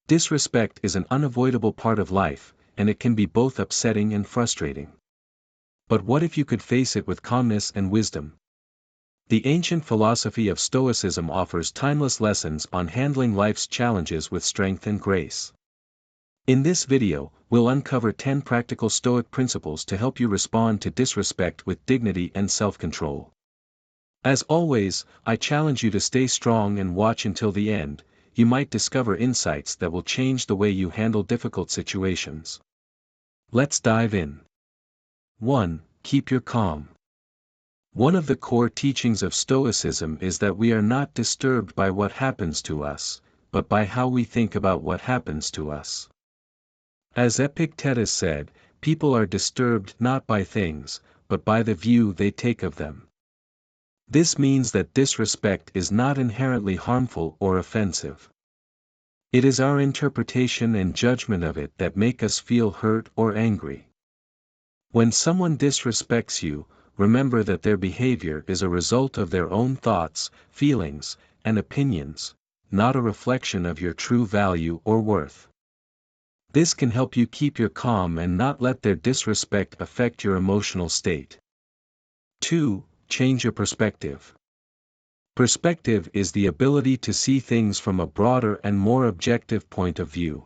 Disrespect is an unavoidable part of life, and it can be both upsetting and frustrating. But what if you could face it with calmness and wisdom? The ancient philosophy of Stoicism offers timeless lessons on handling life's challenges with strength and grace. In this video, we'll uncover 10 practical Stoic principles to help you respond to disrespect with dignity and self-control. As always, I challenge you to stay strong and watch until the end. You might discover insights that will change the way you handle difficult situations. Let's dive in. 1. Keep your calm. One of the core teachings of Stoicism is that we are not disturbed by what happens to us, but by how we think about what happens to us. As Epictetus said, people are disturbed not by things, but by the view they take of them. This means that disrespect is not inherently harmful or offensive. It is our interpretation and judgment of it that make us feel hurt or angry. When someone disrespects you, remember that their behavior is a result of their own thoughts, feelings, and opinions, not a reflection of your true value or worth. This can help you keep your calm and not let their disrespect affect your emotional state. 2. Change your perspective. Perspective is the ability to see things from a broader and more objective point of view.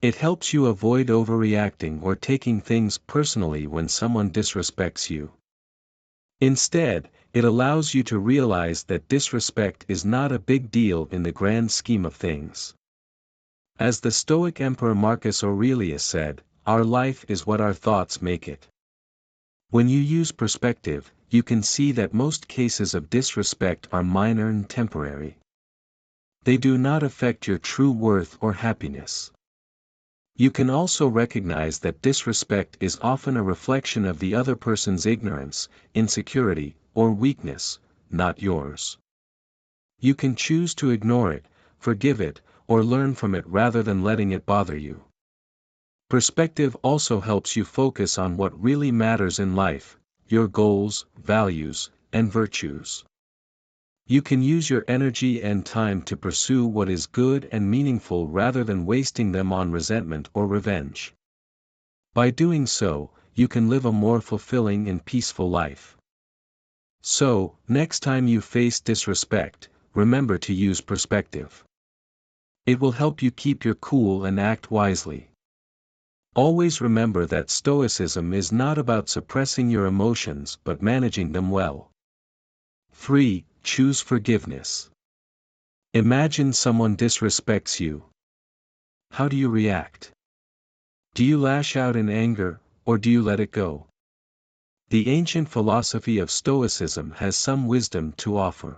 It helps you avoid overreacting or taking things personally when someone disrespects you. Instead, it allows you to realize that disrespect is not a big deal in the grand scheme of things. As the Stoic Emperor Marcus Aurelius said, "Our life is what our thoughts make it." When you use perspective, you can see that most cases of disrespect are minor and temporary. They do not affect your true worth or happiness. You can also recognize that disrespect is often a reflection of the other person's ignorance, insecurity, or weakness, not yours. You can choose to ignore it, forgive it, or learn from it rather than letting it bother you. Perspective also helps you focus on what really matters in life, your goals, values, and virtues. You can use your energy and time to pursue what is good and meaningful rather than wasting them on resentment or revenge. By doing so, you can live a more fulfilling and peaceful life. So, next time you face disrespect, remember to use perspective. It will help you keep your cool and act wisely. Always remember that Stoicism is not about suppressing your emotions but managing them well. 3. Choose forgiveness. Imagine someone disrespects you. How do you react? Do you lash out in anger, or do you let it go? The ancient philosophy of Stoicism has some wisdom to offer.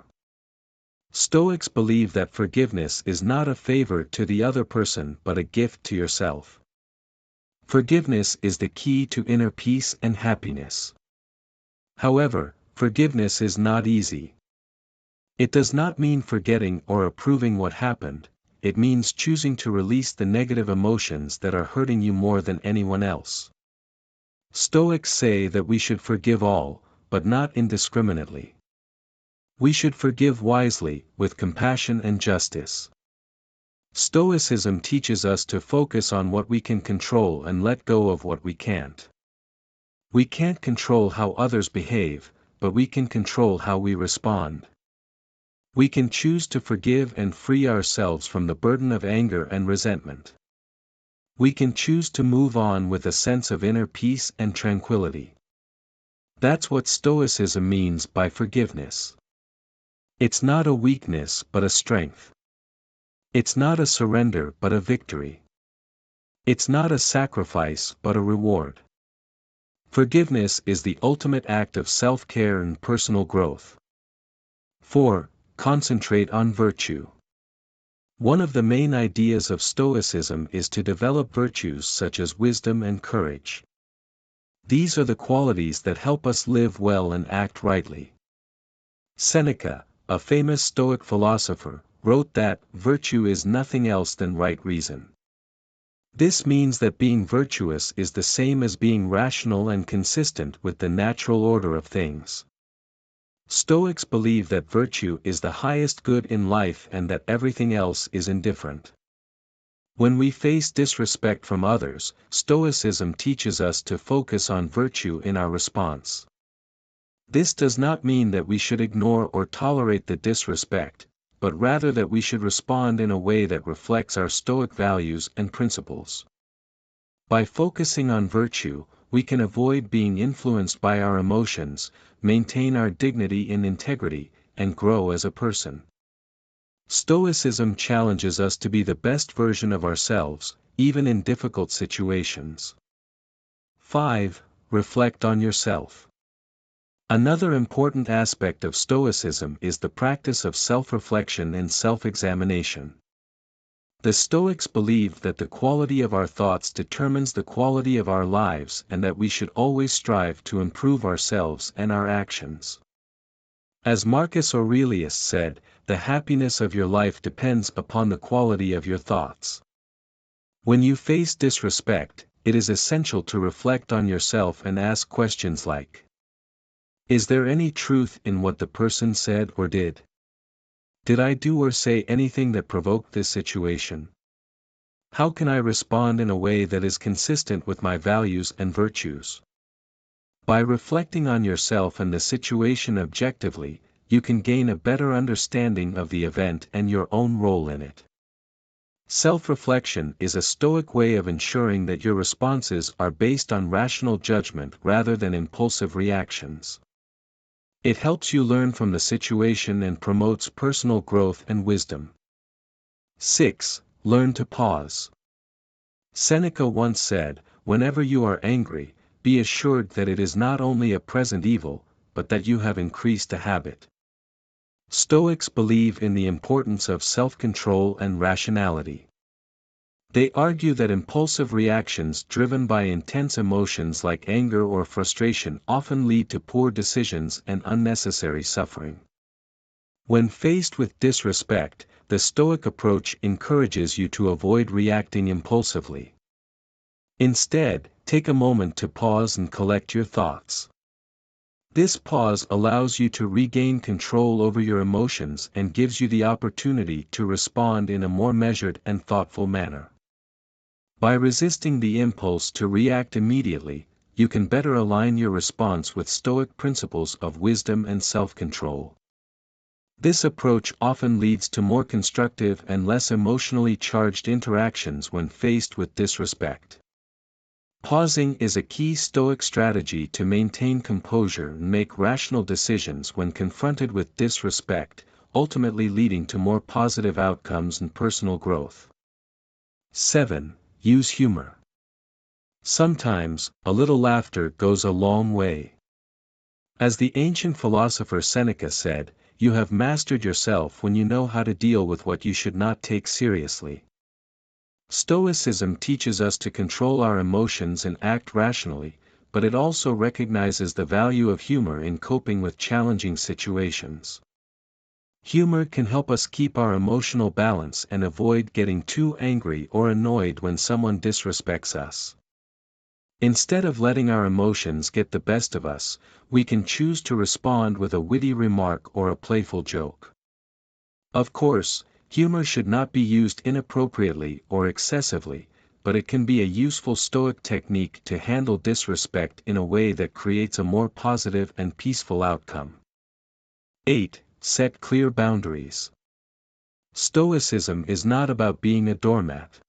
Stoics believe that forgiveness is not a favor to the other person but a gift to yourself. Forgiveness is the key to inner peace and happiness. However, forgiveness is not easy. It does not mean forgetting or approving what happened, it means choosing to release the negative emotions that are hurting you more than anyone else. Stoics say that we should forgive all, but not indiscriminately. We should forgive wisely, with compassion and justice. Stoicism teaches us to focus on what we can control and let go of what we can't. We can't control how others behave, but we can control how we respond. We can choose to forgive and free ourselves from the burden of anger and resentment. We can choose to move on with a sense of inner peace and tranquility. That's what Stoicism means by forgiveness. It's not a weakness but a strength. It's not a surrender but a victory. It's not a sacrifice but a reward. Forgiveness is the ultimate act of self-care and personal growth. 4. Concentrate on virtue. One of the main ideas of Stoicism is to develop virtues such as wisdom and courage. These are the qualities that help us live well and act rightly. Seneca, a famous Stoic philosopher, wrote that virtue is nothing else than right reason. This means that being virtuous is the same as being rational and consistent with the natural order of things. Stoics believe that virtue is the highest good in life and that everything else is indifferent. When we face disrespect from others, Stoicism teaches us to focus on virtue in our response. This does not mean that we should ignore or tolerate the disrespect, but rather that we should respond in a way that reflects our Stoic values and principles. By focusing on virtue, we can avoid being influenced by our emotions, maintain our dignity and integrity, and grow as a person. Stoicism challenges us to be the best version of ourselves, even in difficult situations. 5. Reflect on yourself. Another important aspect of Stoicism is the practice of self-reflection and self-examination. The Stoics believe that the quality of our thoughts determines the quality of our lives and that we should always strive to improve ourselves and our actions. As Marcus Aurelius said, the happiness of your life depends upon the quality of your thoughts. When you face disrespect, it is essential to reflect on yourself and ask questions like, is there any truth in what the person said or did? Did I do or say anything that provoked this situation? How can I respond in a way that is consistent with my values and virtues? By reflecting on yourself and the situation objectively, you can gain a better understanding of the event and your own role in it. Self-reflection is a Stoic way of ensuring that your responses are based on rational judgment rather than impulsive reactions. It helps you learn from the situation and promotes personal growth and wisdom. 6. Learn to pause. Seneca once said, whenever you are angry, be assured that it is not only a present evil, but that you have increased a habit. Stoics believe in the importance of self-control and rationality. They argue that impulsive reactions driven by intense emotions like anger or frustration often lead to poor decisions and unnecessary suffering. When faced with disrespect, the Stoic approach encourages you to avoid reacting impulsively. Instead, take a moment to pause and collect your thoughts. This pause allows you to regain control over your emotions and gives you the opportunity to respond in a more measured and thoughtful manner. By resisting the impulse to react immediately, you can better align your response with Stoic principles of wisdom and self-control. This approach often leads to more constructive and less emotionally charged interactions when faced with disrespect. Pausing is a key Stoic strategy to maintain composure and make rational decisions when confronted with disrespect, ultimately leading to more positive outcomes and personal growth. 7. Use humor. Sometimes, a little laughter goes a long way. As the ancient philosopher Seneca said, you have mastered yourself when you know how to deal with what you should not take seriously. Stoicism teaches us to control our emotions and act rationally, but it also recognizes the value of humor in coping with challenging situations. Humor can help us keep our emotional balance and avoid getting too angry or annoyed when someone disrespects us. Instead of letting our emotions get the best of us, we can choose to respond with a witty remark or a playful joke. Of course, humor should not be used inappropriately or excessively, but it can be a useful Stoic technique to handle disrespect in a way that creates a more positive and peaceful outcome. 8. Set clear boundaries. Stoicism is not about being a doormat.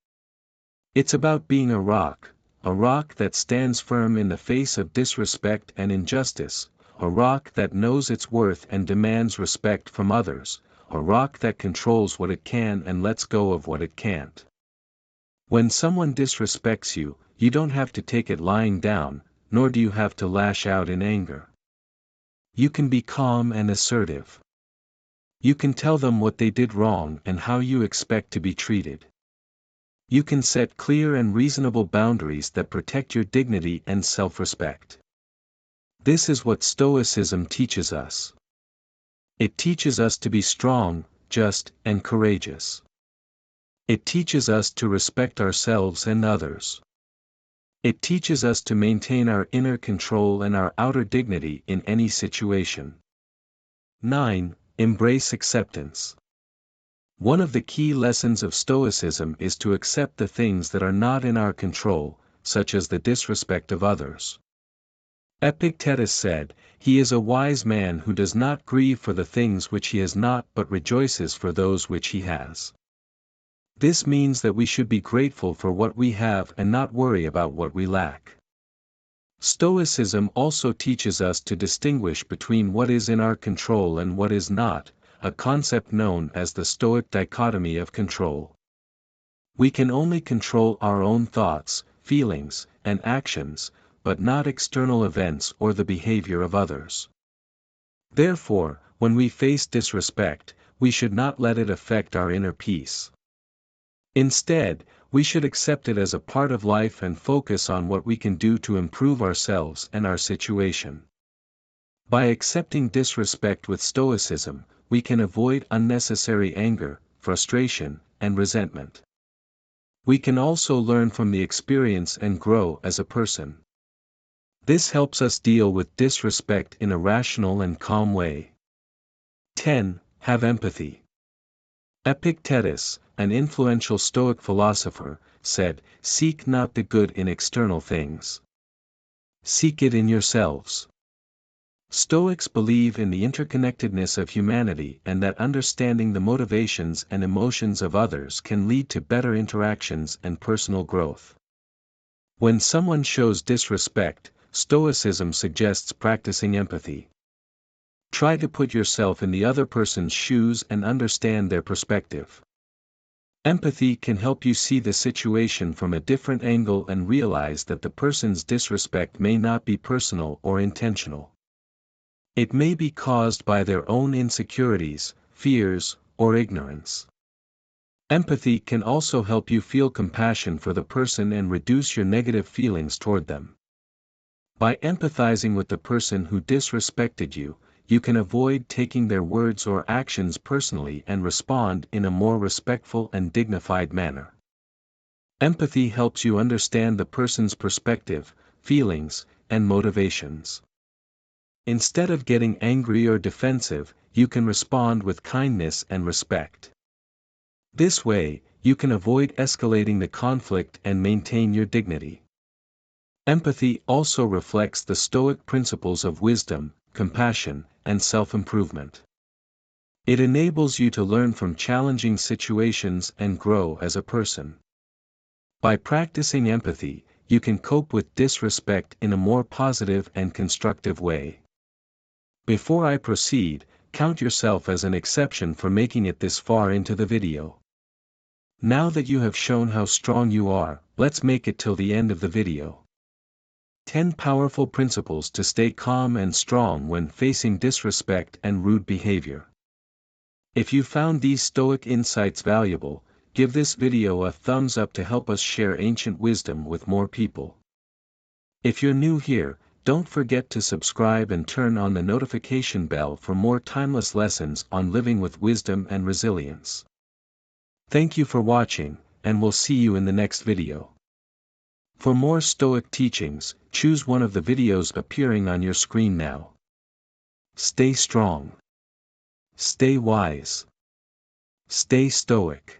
It's about being a rock that stands firm in the face of disrespect and injustice, a rock that knows its worth and demands respect from others, a rock that controls what it can and lets go of what it can't. When someone disrespects you, you don't have to take it lying down, nor do you have to lash out in anger. You can be calm and assertive. You can tell them what they did wrong and how you expect to be treated. You can set clear and reasonable boundaries that protect your dignity and self-respect. This is what Stoicism teaches us. It teaches us to be strong, just, and courageous. It teaches us to respect ourselves and others. It teaches us to maintain our inner control and our outer dignity in any situation. 9. Embrace acceptance. One of the key lessons of Stoicism is to accept the things that are not in our control, such as the disrespect of others. Epictetus said, "He is a wise man who does not grieve for the things which he has not but rejoices for those which he has." This means that we should be grateful for what we have and not worry about what we lack. Stoicism also teaches us to distinguish between what is in our control and what is not, a concept known as the Stoic dichotomy of control. We can only control our own thoughts, feelings, and actions, but not external events or the behavior of others. Therefore, when we face disrespect, we should not let it affect our inner peace. Instead, we should accept it as a part of life and focus on what we can do to improve ourselves and our situation. By accepting disrespect with stoicism, we can avoid unnecessary anger, frustration, and resentment. We can also learn from the experience and grow as a person. This helps us deal with disrespect in a rational and calm way. 10. Have empathy. Epictetus, an influential Stoic philosopher, said, "Seek not the good in external things. Seek it in yourselves." Stoics believe in the interconnectedness of humanity and that understanding the motivations and emotions of others can lead to better interactions and personal growth. When someone shows disrespect, Stoicism suggests practicing empathy. Try to put yourself in the other person's shoes and understand their perspective. Empathy can help you see the situation from a different angle and realize that the person's disrespect may not be personal or intentional. It may be caused by their own insecurities, fears, or ignorance. Empathy can also help you feel compassion for the person and reduce your negative feelings toward them. By empathizing with the person who disrespected you, you can avoid taking their words or actions personally and respond in a more respectful and dignified manner. Empathy helps you understand the person's perspective, feelings, and motivations. Instead of getting angry or defensive, you can respond with kindness and respect. This way, you can avoid escalating the conflict and maintain your dignity. Empathy also reflects the Stoic principles of wisdom, compassion, and self-improvement. It enables you to learn from challenging situations and grow as a person. By practicing empathy, you can cope with disrespect in a more positive and constructive way. Before I proceed, count yourself as an exception for making it this far into the video. Now that you have shown how strong you are, let's make it till the end of the video. 10 powerful principles to stay calm and strong when facing disrespect and rude behavior. If you found these Stoic insights valuable, give this video a thumbs up to help us share ancient wisdom with more people. If you're new here, don't forget to subscribe and turn on the notification bell for more timeless lessons on living with wisdom and resilience. Thank you for watching, and we'll see you in the next video. For more Stoic teachings, choose one of the videos appearing on your screen now. Stay strong. Stay wise. Stay Stoic.